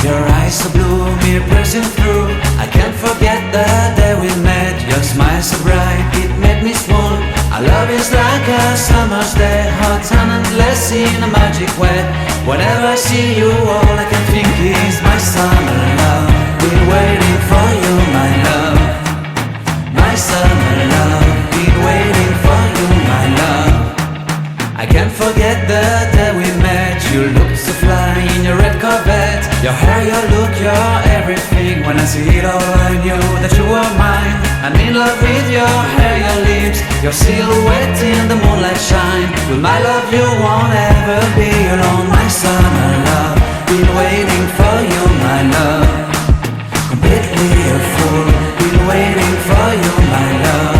Your eyes so blue, me piercing through. I can't forget the day we met. Your smile so bright, it made me swoon. Our love is like a summer's day, hot and endless in a magic way. Whenever I see you, all I can think is my summer love. Been waiting for you, my love. My summer love. Been waiting for you, my love. I can't forget the day we met. You looked so fly in your red Corvette. Your hair, your look, your everything. When I see it all, I knew that you were mine. I'm in love with your hair, your lips, your silhouette in the moonlight shine. With my love, you won't ever be alone. My summer love, been waiting for you, my love. Completely a fool, been waiting for you, my love.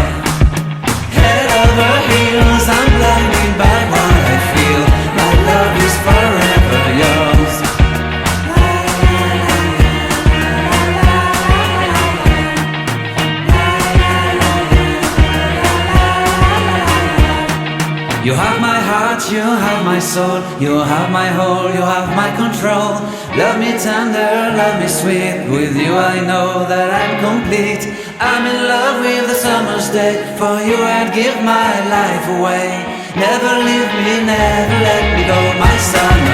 Head over heels, I'm blinded by what I feel. My love is forever yours. You have my heart, you have my soul, you have my whole, you have my control. Love me tender, love me sweet, with you I know that I'm complete. I'm in love with the summer's day, for you I'd give my life away. Never leave me, never let me go, my son.